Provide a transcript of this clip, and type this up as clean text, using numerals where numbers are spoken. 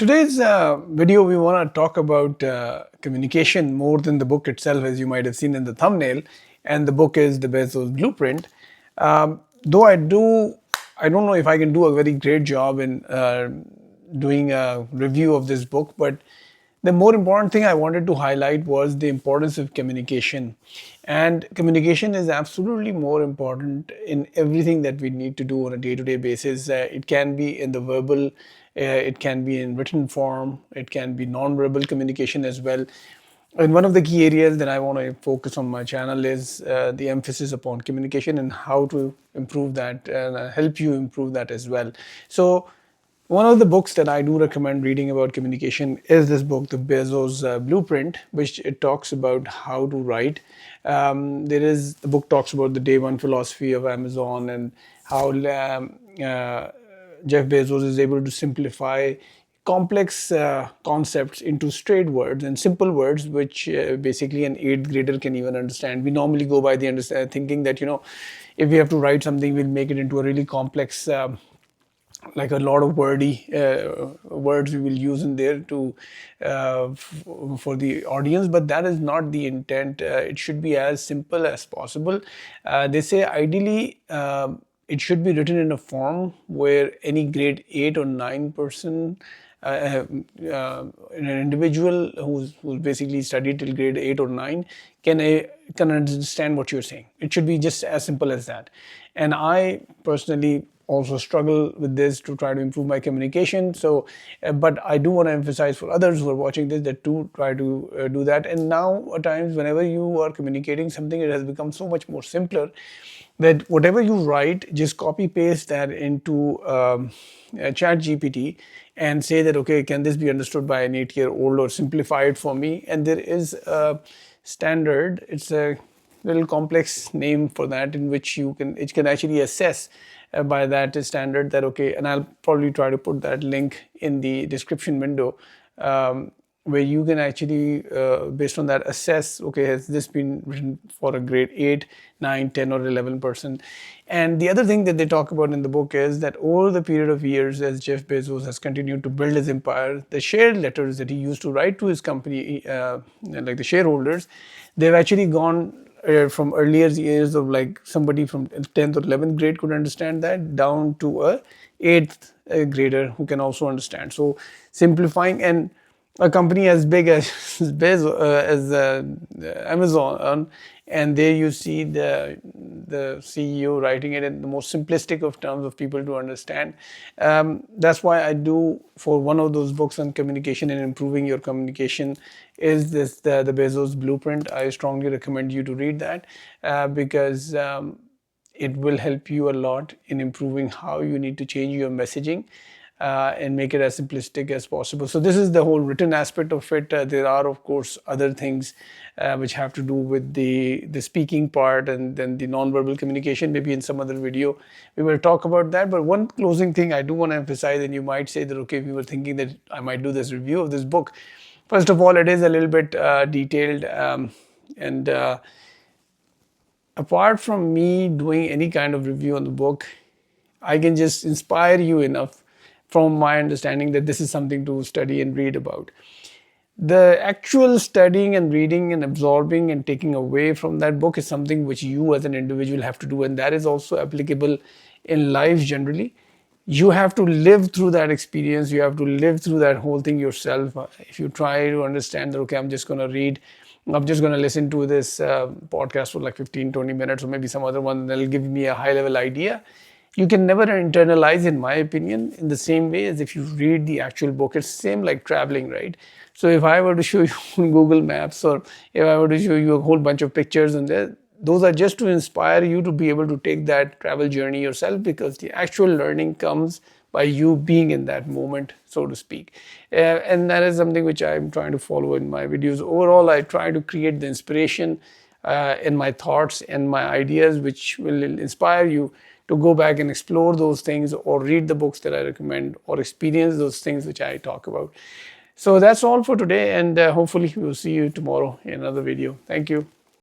Today's video, we want to talk about communication more than the book itself, as you might have seen in the thumbnail. And the book is the Bezos Blueprint. Though I don't know if I can do a very great job in doing a review of this book, but the more important thing I wanted to highlight was the importance of communication. And communication is absolutely more important in everything that we need to do on a day-to-day basis. It can be in the verbal, it can be in written form, it can be non-verbal communication as well. And one of the key areas that I want to focus on my channel is the emphasis upon communication and how to improve that and help you improve that as well. So one of the books that I do recommend reading about communication is this book, The Bezos Blueprint, which it talks about how to write. The book talks about the day one philosophy of Amazon and how Jeff Bezos is able to simplify complex concepts into straight words and simple words, which basically an eighth grader can even understand. We normally go by the thinking that, if we have to write something, we'll make it into a really complex like a lot of wordy words we will use in there to for the audience, but that is not the intent. It should be as simple as possible. They say ideally it should be written in a form where any grade 8 or 9 person, an individual who's basically studied till grade 8 or 9 can understand what you're saying. It should be just as simple as that. And I personally also struggle with this to try to improve my communication. So, but I do want to emphasize for others who are watching this that to try to do that. And now at times, whenever you are communicating something, it has become so much more simpler that whatever you write, just copy paste that into chat GPT and say that, okay, can this be understood by an 8-year-old or simplify it for me? And there is a standard, it's a little complex name for that, in which it can actually assess by that standard that, okay, and I'll probably try to put that link in the description window, where you can actually, based on that, assess, okay, has this been written for a grade 8, 9, 10 or 11 person? And the other thing that they talk about in the book is that over the period of years, as Jeff Bezos has continued to build his empire, the share letters that he used to write to his company, like the shareholders, they've actually gone from earlier years of like somebody from 10th or 11th grade could understand that, down to a 8th grader who can also understand. So simplifying, and a company as big as Bezos, Amazon, and there you see the CEO writing it in the most simplistic of terms of people to understand. That's why I do, for one of those books on communication and improving your communication, is this the Bezos Blueprint. I strongly recommend you to read that because it will help you a lot in improving how you need to change your messaging and make it as simplistic as possible. So this is the whole written aspect of it. There are, of course, other things which have to do with the speaking part and then the non-verbal communication. Maybe in some other video we will talk about that. But one closing thing I do want to emphasize, and you might say that, okay, we were thinking that I might do this review of this book. First of all, it is a little bit detailed, and apart from me doing any kind of review on the book, I can just inspire you enough from my understanding that this is something to study and read about. The actual studying and reading and absorbing and taking away from that book is something which you as an individual have to do, and that is also applicable in life generally. You have to live through that experience. You have to live through that whole thing yourself. If you try to understand that, okay, I'm just going to read, I'm just going to listen to this podcast for like 15-20 minutes or maybe some other one that'll give me a high level idea, you can never internalize, in my opinion, in the same way as if you read the actual book. It's the same like traveling, right? So if I were to show you on Google Maps, or if I were to show you a whole bunch of pictures and those are just to inspire you to be able to take that travel journey yourself, because the actual learning comes by you being in that moment, so to speak. And that is something which I'm trying to follow in my videos. Overall, I try to create the inspiration in my thoughts and my ideas, which will inspire you to go back and explore those things, or read the books that I recommend, or experience those things which I talk about. So that's all for today, and hopefully we'll see you tomorrow in another video. Thank you.